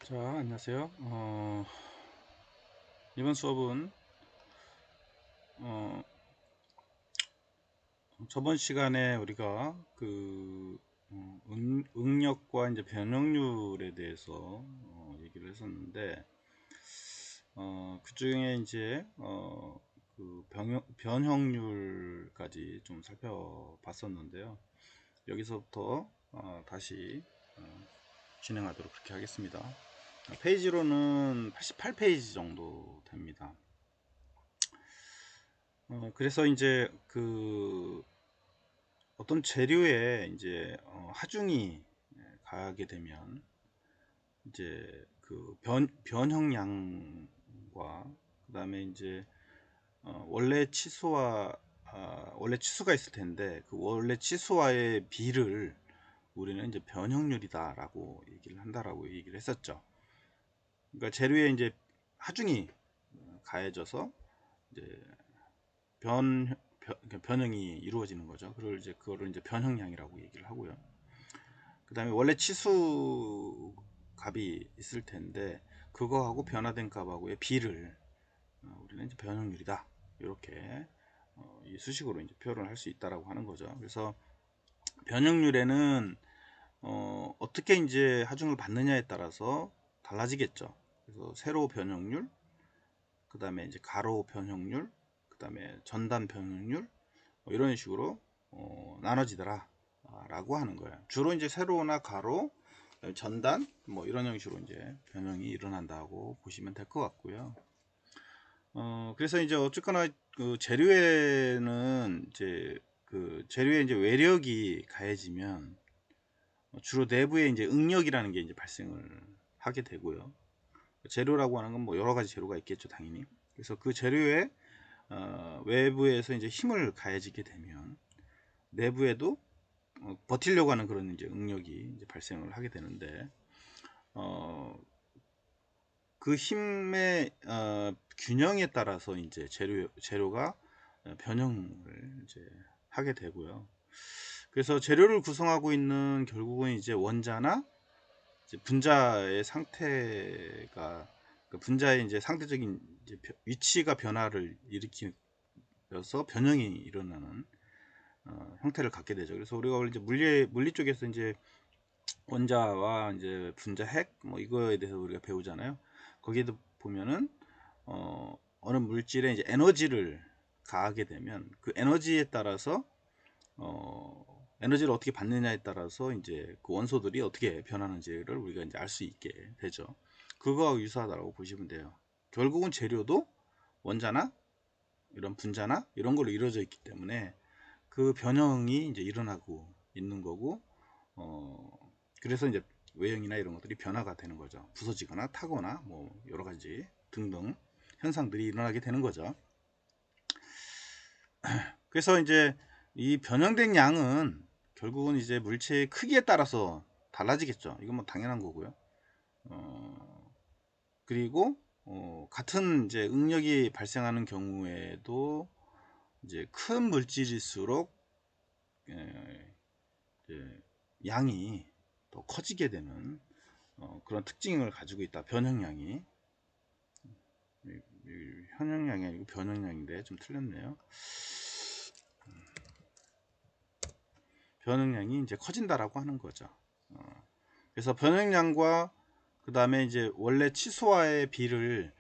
자, 안녕하세요. 이번 수업은 어, 저번 시간에 우리가 응력과 이제 변형률에 대해서 얘기를 했었는데 그 중에 이제 변형률까지 좀 살펴봤었는데요. 여기서부터 다시 진행하도록 그렇게 하겠습니다. 페이지로는 88페이지 정도 됩니다. 그래서 이제 어떤 재료에 이제 하중이 가하게 되면 이제 변형량과 그 다음에 이제 원래 원래 치수가 있을 텐데 그 원래 치수와의 비를 우리는 이제 변형률이다라고 얘기를 한다라고 얘기를 했었죠. 그러니까 재료에 이제 하중이 가해져서 이제 변형이 이루어지는 거죠. 그거를 이제 변형량이라고 얘기를 하고요. 그 다음에 원래 치수 값이 있을 텐데 그거하고 변화된 값하고의 비를 우리는 이제 변형률이다. 이렇게 이 수식으로 이제 표현을 할 수 있다라고 하는 거죠. 그래서 변형률에는 어떻게 이제 하중을 받느냐에 따라서 달라지겠죠. 그래서 세로 변형률, 그 다음에 이제 가로 변형률, 그 다음에 전단 변형률, 이런 식으로 나눠지더라 라고 하는 거예요. 주로 이제 세로나 가로, 전단 뭐 이런 형식으로 이제 변형이 일어난다고 보시면 될 것 같고요. 그래서 이제 어쨌거나 그 재료에는 이제 재료에 이제 외력이 가해지면 주로 내부에 이제 응력이라는 게 이제 발생을 하게 되고요. 재료라고 하는 건 뭐 여러 가지 재료가 있겠죠, 당연히. 그래서 그 재료에 외부에서 이제 힘을 가해지게 되면 내부에도 버티려고 하는 그런 이제 응력이 이제 발생을 하게 되는데 어, 그 힘의 균형에 따라서 이제 재료가 변형을 이제 하게 되고요. 그래서 재료를 구성하고 있는 결국은 이제 원자나 이제 분자의 상태가 분자의 이제 상대적인 이제 위치가 변화를 일으키면서 변형이 일어나는 형태를 갖게 되죠. 그래서 우리가 원래 이제 물리 쪽에서 이제 원자와 이제 분자 핵 뭐 이거에 대해서 우리가 배우잖아요. 거기에도 보면은 어느 물질에 이제 에너지를 가하게 되면 그 에너지에 따라서 에너지를 어떻게 받느냐에 따라서 이제 그 원소들이 어떻게 변하는지를 우리가 이제 알 수 있게 되죠. 그거하고 유사하다고 보시면 돼요. 결국은 재료도 원자나 이런 분자나 이런 걸로 이루어져 있기 때문에 그 변형이 이제 일어나고 있는 거고 그래서 이제 외형이나 이런 것들이 변화가 되는 거죠. 부서지거나 타거나 뭐 여러 가지 등등 현상들이 일어나게 되는 거죠. 그래서 이제 이 변형된 양은 결국은 이제 물체의 크기에 따라서 달라지겠죠. 이건 뭐 당연한 거고요. 그리고 같은 이제 응력이 발생하는 경우에도 이제 큰 물질일수록 이제 양이 더 커지게 되는 그런 특징을 가지고 있다. 변형량이 현형량이 아니고 변형량인데 좀 틀렸네요. 변형량이 이제 커진다라고 하는 거죠. 그래서 변형량과 그 다음에 이제 원래 치수와의 비를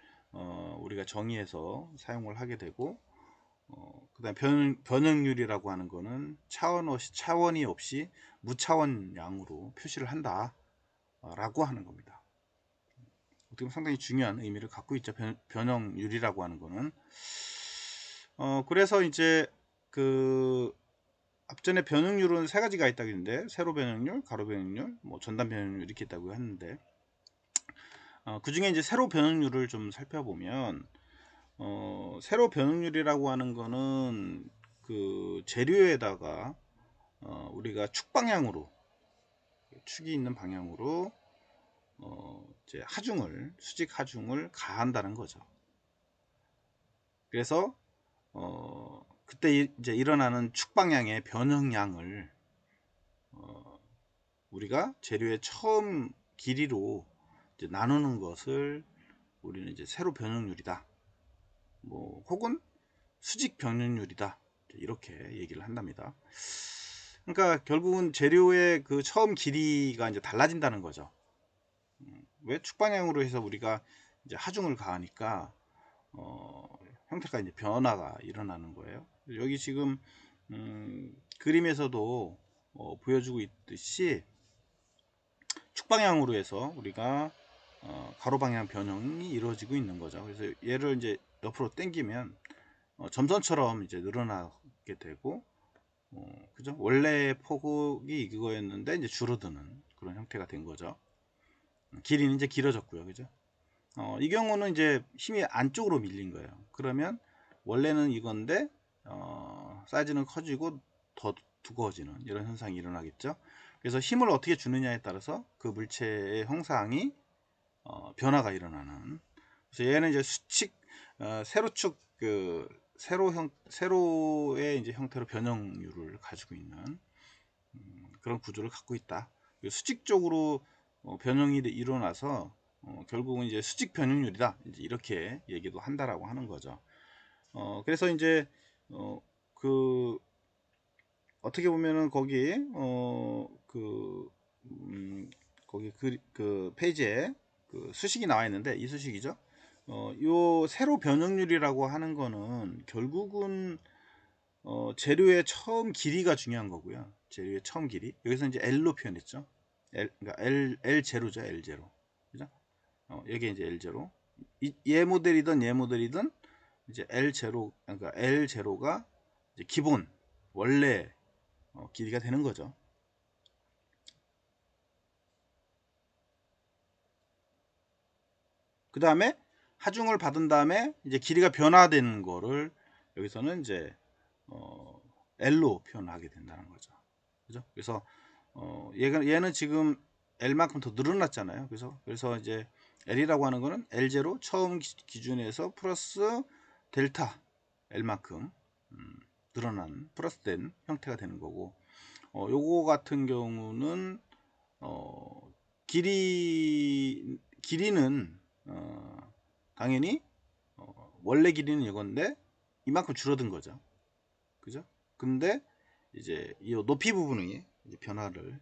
우리가 정의해서 사용을 하게 되고 그 다음에 변형률이라고 하는 거는 차원이 없이 무차원량으로 표시를 한다 라고 하는 겁니다. 어떻게 보면 상당히 중요한 의미를 갖고 있죠. 변형률이라고 하는 거는 그래서 이제 그 앞전에 변형률은 세 가지가 있다고 했는데 세로 변형률, 가로 변형률, 뭐 전단 변형률 이렇게 있다고 했는데 그 중에 이제 세로 변형률을 좀 살펴보면 세로 변형률이라고 하는 거는 그 재료에다가 우리가 축 방향으로 축이 있는 방향으로 이제 수직 하중을 가한다는 거죠. 그래서 그때 이제 일어나는 축 방향의 변형량을 우리가 재료의 처음 길이로 이제 나누는 것을 우리는 이제 세로 변형률이다. 뭐 혹은 수직 변형률이다. 이렇게 얘기를 한답니다. 그러니까 결국은 재료의 그 처음 길이가 이제 달라진다는 거죠. 왜 축방향으로 해서 우리가 이제 하중을 가하니까 형태가 이제 변화가 일어나는 거예요. 여기 지금 그림에서도 보여주고 있듯이 축방향으로 해서 우리가 가로 방향 변형이 이루어지고 있는 거죠. 그래서 얘를 이제 옆으로 당기면 점선처럼 이제 늘어나게 되고, 그죠? 원래 폭이 이거였는데 이제 줄어드는 그런 형태가 된 거죠. 길이는 이제 길어졌고요, 그죠? 이 경우는 이제 힘이 안쪽으로 밀린 거예요. 그러면 원래는 이건데 사이즈는 커지고 더 두꺼워지는 이런 현상이 일어나겠죠. 그래서 힘을 어떻게 주느냐에 따라서 그 물체의 형상이 변화가 일어나는. 그래서 얘는 이제 수칙 세로축 그 세로의 이제 형태로 변형률을 가지고 있는 그런 구조를 갖고 있다. 수직적으로 변형이 일어나서 결국은 이제 수직 변형률이다. 이제 이렇게 얘기도 한다라고 하는 거죠. 그래서 이제 그 어떻게 보면은 거기 거기 그 페이지에 그 수식이 나와 있는데 이 수식이죠. 요 세로 변형률이라고 하는 거는 결국은 재료의 처음 길이가 중요한 거고요. 재료의 처음 길이. 여기서 이제 L로 표현했죠. 그러니까 L 제로죠. L 제로. 그죠? 여기 이제 L 제로. 얘 모델이든 얘 모델이든 이제 L 제로, 그러니까 L 제로가 이제 기본 원래 길이가 되는 거죠. 그 다음에 하중을 받은 다음에 이제 길이가 변화되는 거를 여기서는 이제 L로 표현하게 된다는 거죠. 그죠? 그래서 얘는 지금 L만큼 더 늘어났잖아요. 그래서 이제 L이라고 하는 거는 L0 처음 기준에서 플러스 델타 L만큼 늘어난 플러스된 형태가 되는 거고, 요거 같은 경우는 길이는 당연히 원래 길이는 이건데 이만큼 줄어든 거죠. 그죠? 근데 이제 이 높이 부분이 이제 변화를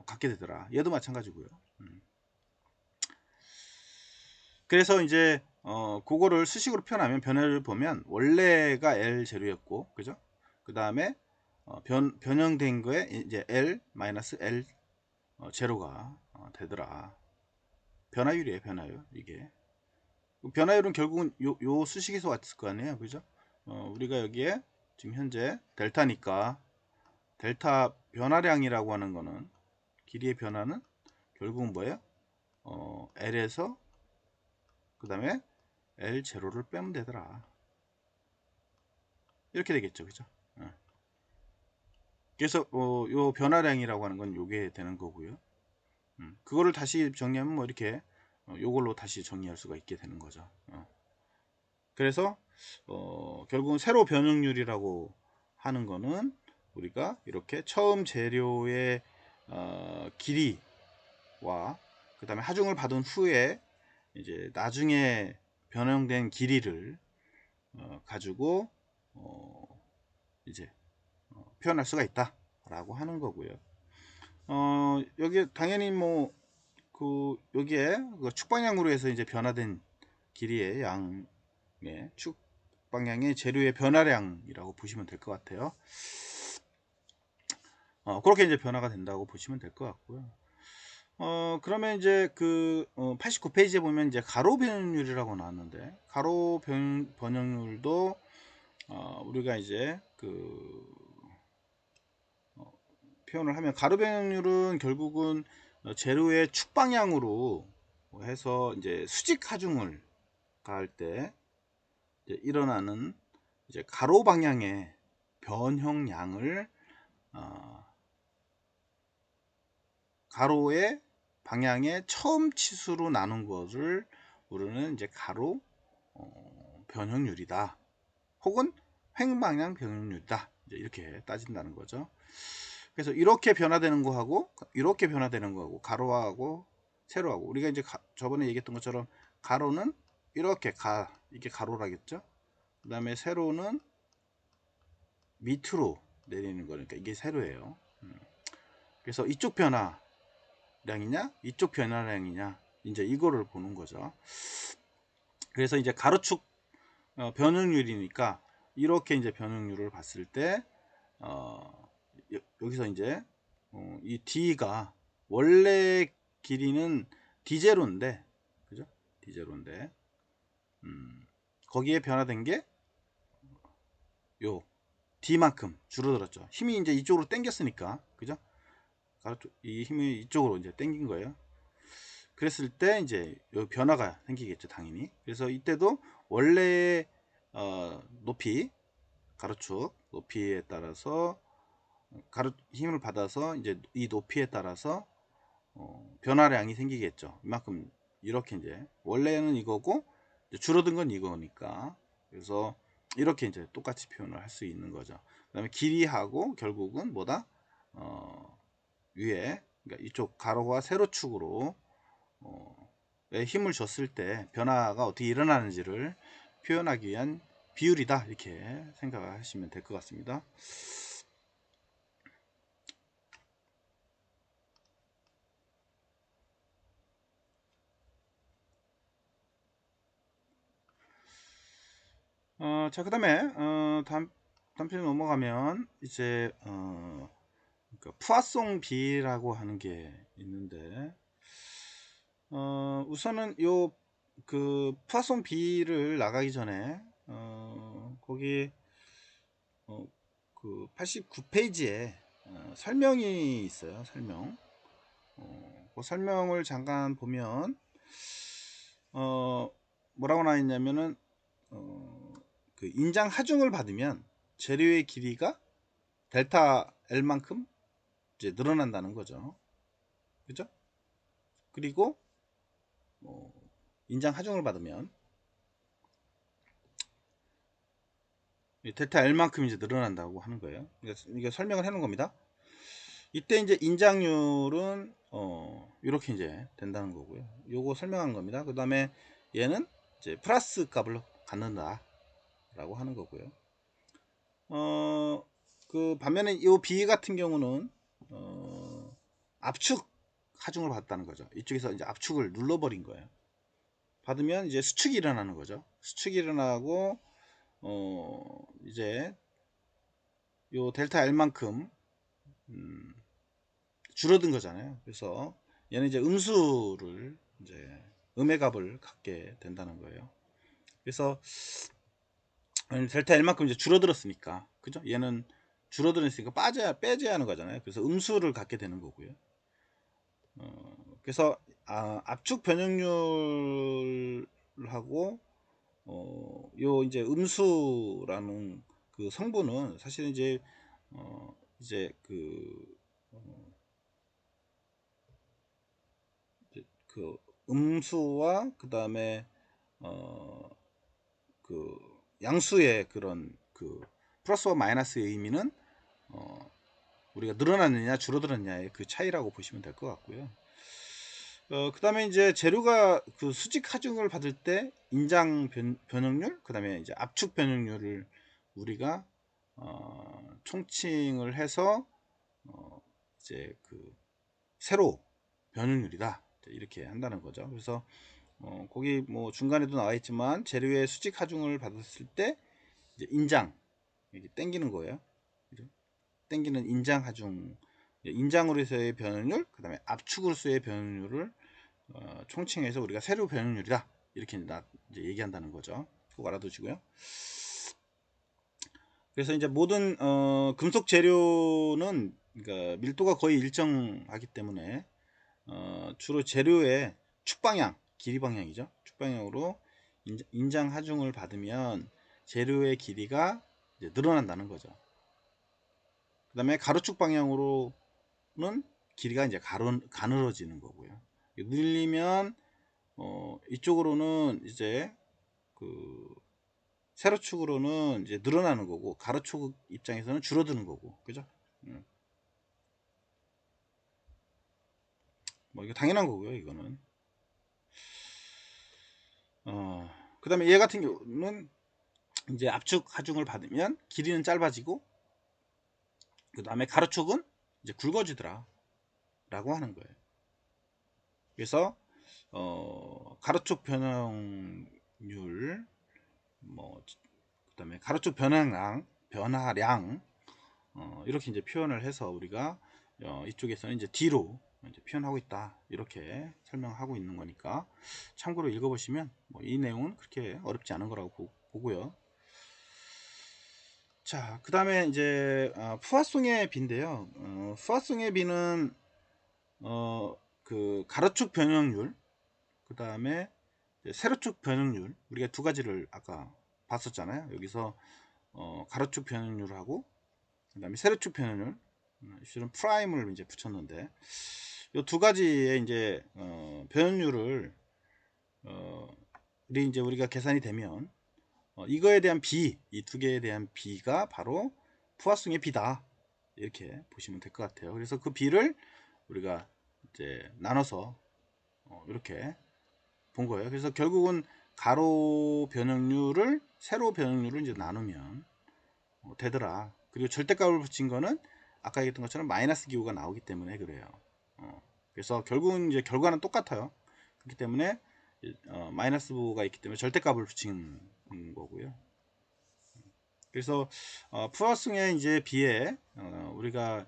갖게 되더라. 얘도 마찬가지고요. 그래서 이제 그거를 수식으로 표현하면 변화를 보면 원래가 L 제로였고, 그죠? 그 다음에 변형된 거에 이제 L 마이너스 L 제로가 되더라. 변화율이에요, 변화율. 이게 변화율은 결국은 요 수식에서 왔을 거 아니에요, 그죠? 우리가 여기에 지금 현재 델타니까 델타 변화량이라고 하는 거는 길이의 변화는 결국은 뭐예요? L에서 그 다음에 L0를 빼면 되더라. 이렇게 되겠죠, 그죠? 그래서 요 변화량이라고 하는 건 요게 되는 거고요. 그거를 다시 정리하면 뭐 이렇게 요걸로 다시 정리할 수가 있게 되는 거죠. 그래서 결국은 세로 변형률이라고 하는 거는 우리가 이렇게 처음 재료의 길이와 그 다음에 하중을 받은 후에 이제 나중에 변형된 길이를 가지고 이제 표현할 수가 있다라고 하는 거고요. 여기 당연히 뭐 여기에 그 축방향으로 해서 이제 변화된 길이의 양의 축 방향의 재료의 변화량이라고 보시면 될 것 같아요. 그렇게 이제 변화가 된다고 보시면 될 것 같고요. 그러면 이제 그 89페이지에 보면 이제 가로 변형률이라고 나왔는데 가로 변형률도 우리가 이제 그 표현을 하면 가로 변형률은 결국은 재료의 축방향으로 해서 이제 수직 하중을 가할 때 일어나는 이제 가로 방향의 변형량을 가로의 방향의 처음 치수로 나눈 것을 우리는 이제 가로 변형률이다. 혹은 횡방향 변형률이다. 이렇게 따진다는 거죠. 그래서 이렇게 변화되는 거하고 이렇게 변화되는 거하고 가로하고 세로하고, 우리가 이제 저번에 얘기했던 것처럼 가로는 이렇게 이게 가로라겠죠. 그 다음에 세로는 밑으로 내리는 거니까 이게 세로예요. 그래서 이쪽 변화량이냐 이쪽 변화량이냐 이제 이거를 보는 거죠. 그래서 이제 가로축 변형률이니까 이렇게 이제 변형률을 봤을 때 여기서 이제 이 D가 원래 길이는 D0인데, 그죠? D0인데 거기에 변화된 게 요 D만큼 줄어들었죠. 힘이 이제 이쪽으로 당겼으니까, 그죠? 이 힘이 이쪽으로 이제 당긴 거예요. 그랬을 때 이제 요 변화가 생기겠죠, 당연히. 그래서 이때도 원래의 높이, 가로축 높이에 따라서 힘을 받아서 이제 이 높이에 따라서 변화량이 생기겠죠. 이만큼 이렇게 이제 원래는 이거고 이제 줄어든 건 이거니까, 그래서 이렇게 이제 똑같이 표현을 할 수 있는 거죠. 그 다음에 길이하고 결국은 뭐다, 위에, 그러니까 이쪽 가로와 세로축으로 힘을 줬을 때 변화가 어떻게 일어나는지를 표현하기 위한 비율이다, 이렇게 생각하시면 될 것 같습니다. 자, 그 다음에 다음 편에 넘어가면 이제 그러니까 푸아송 비라고 하는 게 있는데, 우선은 요 그 푸아송 비를 나가기 전에 거기 그 89페이지에 설명이 있어요. 설명. 그 설명을 잠깐 보면 뭐라고 나와 있냐면은 그 인장 하중을 받으면 재료의 길이가 델타 L만큼 이제 늘어난다는 거죠. 그죠? 그리고 인장 하중을 받으면 델타 L만큼 이제 늘어난다고 하는 거예요. 이게 설명을 해 놓은 겁니다. 이때 이제 인장률은 이렇게 이제 된다는 거고요. 요거 설명한 겁니다. 그 다음에 얘는 이제 플러스 값을 갖는다 라고 하는 거고요. 그 반면에 이 B 같은 경우는 압축 하중을 받았다는 거죠. 이쪽에서 이제 압축을 눌러버린 거예요. 받으면 이제 수축이 일어나는 거죠. 수축이 일어나고 이제 요 델타 L만큼 줄어든 거잖아요. 그래서 얘는 이제 음수를 이제 음의 값을 갖게 된다는 거예요. 그래서 델타 L만큼 이제 줄어들었으니까, 그죠? 얘는 줄어들었으니까 빼줘야 하는 거잖아요. 그래서 음수를 갖게 되는 거고요. 그래서 압축 변형률하고 요 이제 음수라는 그 성분은 사실은 이제 그 음수와 그 다음에 그 양수의 그런 그 플러스와 마이너스의 의미는 우리가 늘어났느냐 줄어들었냐의 그 차이라고 보시면 될 것 같고요. 그 다음에 이제 재료가 그 수직 하중을 받을 때 인장 변형률, 그 다음에 이제 압축 변형률을 우리가 총칭을 해서 이제 그 세로 변형률이다, 이렇게 한다는 거죠. 그래서 거기 뭐 중간에도 나와 있지만 재료의 수직 하중을 받았을 때 이제 인장 이렇게 당기는 거예요. 그죠? 당기는 인장 하중, 인장으로서의 변형률, 그 다음에 압축으로서의 변형률을 총칭해서 우리가 세로 변형률이다, 이렇게 이제 얘기한다는 거죠. 꼭 알아두시고요. 그래서 이제 모든 금속 재료는 그러니까 밀도가 거의 일정하기 때문에 주로 재료의 축방향, 길이 방향이죠. 축방향으로 인장 하중을 받으면 재료의 길이가 이제 늘어난다는 거죠. 그 다음에 가로축 방향으로는 길이가 이제 가늘어지는 거고요. 늘리면 이쪽으로는 이제 그 세로축으로는 이제 늘어나는 거고, 가로축 입장에서는 줄어드는 거고, 그죠? 뭐 이거 당연한 거고요, 이거는. 그 다음에 얘 같은 경우는 이제 압축 하중을 받으면 길이는 짧아지고 그 다음에 가로축은 이제 굵어지더라 라고 하는 거예요. 그래서 가로축 변형률, 뭐 그다음에 가로축 변화량 이렇게 이제 표현을 해서 우리가 이쪽에서는 이제 D로 이제 표현하고 있다, 이렇게 설명하고 있는 거니까 참고로 읽어보시면 뭐 이 내용은 그렇게 어렵지 않은 거라고 보고요. 자, 그 다음에 이제 푸화송의 비인데요. 푸화송의 비는 그 가로축 변형률, 그 다음에 세로축 변형률, 우리가 두 가지를 아까 봤었잖아요. 여기서 가로축 변형률하고 그 다음에 세로축 변형률, 실은 프라임을 이제 붙였는데 이 두 가지의 이제 변형률을 우리가 계산이 되면 이거에 대한 비, 이 두 개에 대한 비가 바로 푸화송의 비다, 이렇게 보시면 될 것 같아요. 그래서 그 비를 우리가 이제 나눠서 이렇게 본 거예요. 그래서 결국은 가로 변형률을 세로 변형률을 이제 나누면 되더라. 그리고 절대값을 붙인 거는 아까 얘기했던 것처럼 마이너스 기호가 나오기 때문에 그래요. 그래서 결국은 이제 결과는 똑같아요. 그렇기 때문에 마이너스 부호가 있기 때문에 절대값을 붙인 거고요. 그래서 푸화송에 이제 비에 우리가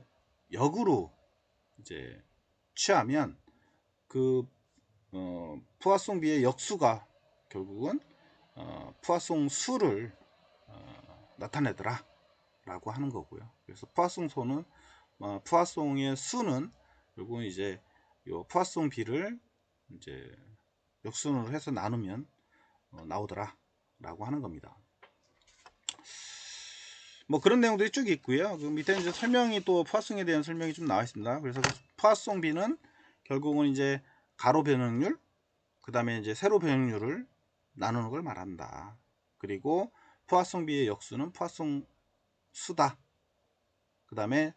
역으로 이제 취하면 그 푸화송 비의 역수가 결국은 푸화송 수를 나타내더라 라고 하는 거고요. 그래서 푸화송소는 푸화송의 수는 결국은 이제 요 푸화송 비를 이제 역순으로 해서 나누면 나오더라 라고 하는 겁니다. 뭐 그런 내용들이 쭉 있고요. 그 밑에 이제 설명이, 또 푸화송에 대한 설명이 좀 나와 있습니다. 그래서 푸화송 비는 결국은 이제 가로 변형률, 그 다음에 이제 세로 변형률을 나누는 걸 말한다. 그리고 푸화송 비의 역수는 푸화송 수다. 그 다음에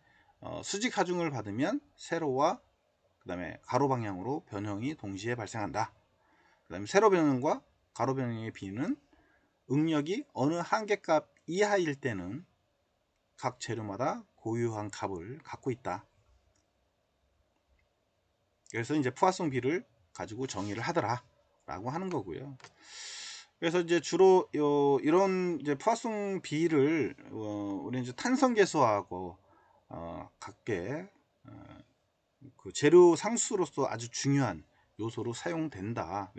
수직 하중을 받으면 세로와 그 다음에 가로 방향으로 변형이 동시에 발생한다. 그 다음에 세로 변형과 가로 변형의 비는 응력이 어느 한계값 이하일 때는 각 재료마다 고유한 값을 갖고 있다. 그래서 이제 푸화송 비를 가지고 정의를 하더라 라고 하는 거고요. 그래서 이제 주로 이런 이제 푸화송 비를 우리 이제 탄성계수하고 같게 그 재료 상수로서 아주 중요한 요소로 사용된다.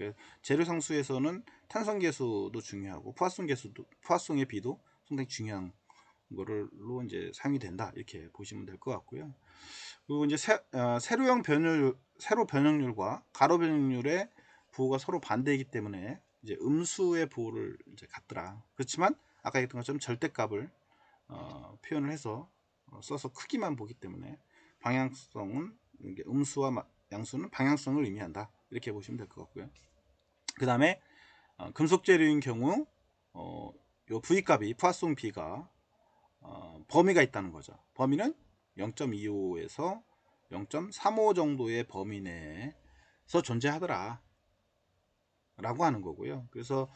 재료 상수에서는 탄성계수도 중요하고 푸화송의 비도 상당히 중요한 거로 이제 사용이 된다, 이렇게 보시면 될 것 같고요. 그리고 이제 세로형 변형률, 세로 변형률과 가로 변형률의 부호가 서로 반대이기 때문에 이제 음수의 부호를 이제 갖더라. 그렇지만 아까 얘기했던 것처럼 절대값을 표현을 해서 써서 크기만 보기 때문에 방향성은 음수와 양수는 방향성을 의미한다, 이렇게 보시면 될 것 같고요. 그 다음에 금속 재료인 경우 요 V값이 푸화송 B가 범위가 있다는 거죠. 범위는 0.25에서 0.35 정도의 범위 내에서 존재하더라 라고 하는 거고요. 그래서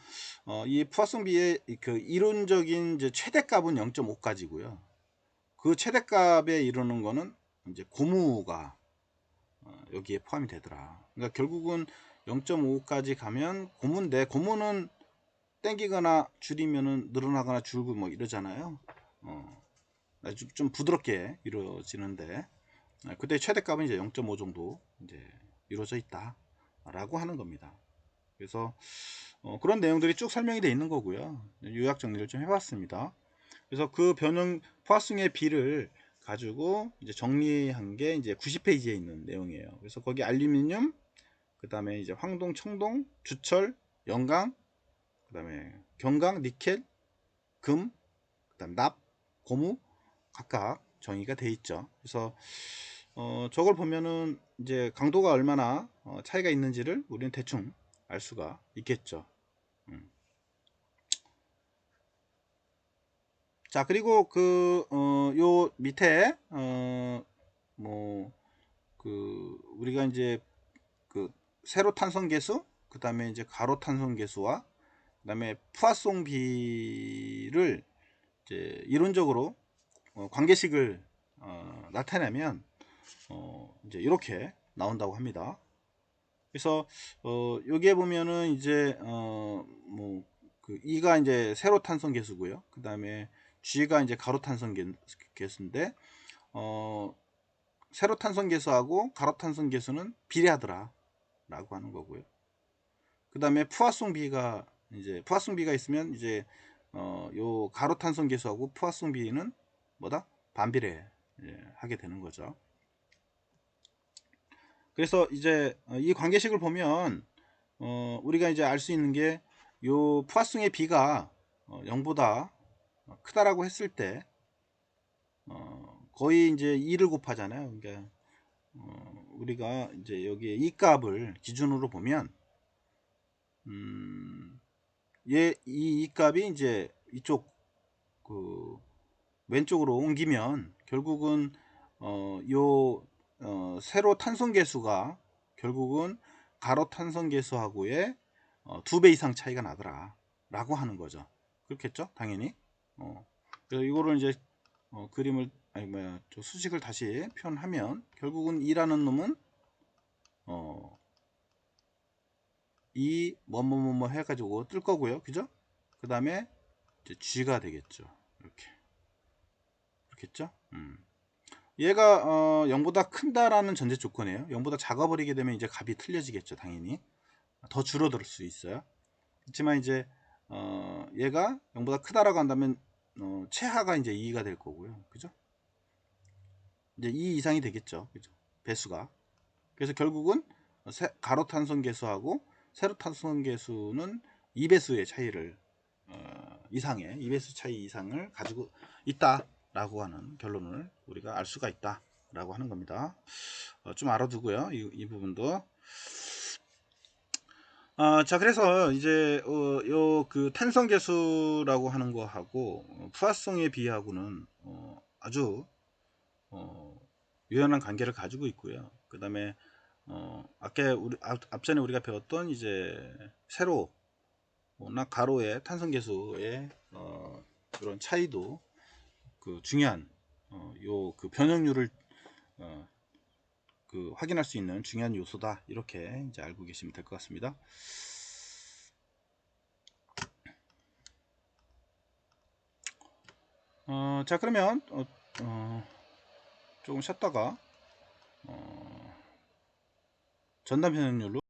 이 푸화송 B의 그 이론적인 이제 최대값은 0.5까지고요. 그 최대값에 이르는 거는 이제 고무가 여기에 포함이 되더라. 그러니까 결국은 0.5까지 가면 고무인데, 고무는 땡기거나 줄이면은 늘어나거나 줄고 뭐 이러잖아요. 좀 부드럽게 이루어지는데 그때 최대값은 이제 0.5 정도 이제 이루어져 있다 라고 하는 겁니다. 그래서 그런 내용들이 쭉 설명이 되어 있는 거고요. 요약 정리를 좀 해봤습니다. 그래서 그 변형 포화송의 비를 가지고 이제 정리한 게 이제 90페이지에 있는 내용이에요. 그래서 거기 알루미늄, 그 다음에 이제 황동, 청동, 주철, 영강, 그 다음에 경강, 니켈, 금, 그 다음 납, 고무 각각 정의가 돼 있죠. 그래서 저걸 보면은 이제 강도가 얼마나 차이가 있는지를 우리는 대충 알 수가 있겠죠. 자, 그리고 요 밑에 뭐 그 우리가 이제 세로 탄성 계수, 그 다음에 이제 가로 탄성 계수와 그 다음에 푸아송 비를 이제 이론적으로 관계식을 나타내면 이제 이렇게 나온다고 합니다. 그래서 여기에 보면은 이제 뭐 그 E가 이제 세로 탄성 계수고요. 그 다음에 G가 이제 가로 탄성 계수인데 세로 탄성 계수하고 가로 탄성 계수는 비례하더라 라고 하는 거고요. 그 다음에 푸아송 B가 있으면 이제 요 가로 탄성 계수하고 푸아송 B는 뭐다? 반비례 하게 되는 거죠. 그래서 이제 이 관계식을 보면 우리가 이제 알 수 있는 게 요 푸아송의 B가 0보다 크다라고 했을 때 거의 이제 2를 곱하잖아요. 그러니까 우리가 이제 여기에 이 값을 기준으로 보면 이 값이 이제 이쪽 그 왼쪽으로 옮기면 결국은 요 세로 탄성 계수가 결국은 가로 탄성 계수하고의 2배 이상 차이가 나더라 라고 하는 거죠. 그렇겠죠? 당연히. 그래서 이거를 이제 그림을 아니 뭐야 저 수식을 다시 표현하면 결국은 2라는 놈은 이 뭐뭐뭐뭐 해가지고 뜰 거고요. 그죠? 그 다음에 G가 되겠죠. 이렇게. 그렇겠죠? 얘가 0보다 큰다라는 전제 조건이에요. 0보다 작아버리게 되면 이제 값이 틀려지겠죠. 당연히. 더 줄어들 수 있어요. 그렇지만 이제 얘가 0보다 크다라고 한다면 최하가 이제 2가 될 거고요. 그죠? 이제 2 이상이 되겠죠. 그죠? 배수가. 그래서 결국은 가로 탄성 계수하고 세로 탄성 계수는 2배수의 차이를 이상의 2배수 차이 이상을 가지고 있다라고 하는 결론을 우리가 알 수가 있다라고 하는 겁니다. 좀 알아두고요. 이 부분도. 자, 그래서 이제 요 그 탄성 계수라고 하는 거하고 푸아송에 비하고는 아주 유연한 관계를 가지고 있고요. 그 다음에 아까 앞전에 우리가 배웠던 이제 세로나 가로의 탄성 계수의 그런 차이도 그 중요한 요 그 변형률을 그 확인할 수 있는 중요한 요소다 이렇게 이제 알고 계시면 될 것 같습니다. 자 그러면 조금 쉬었다가 전담 변형률로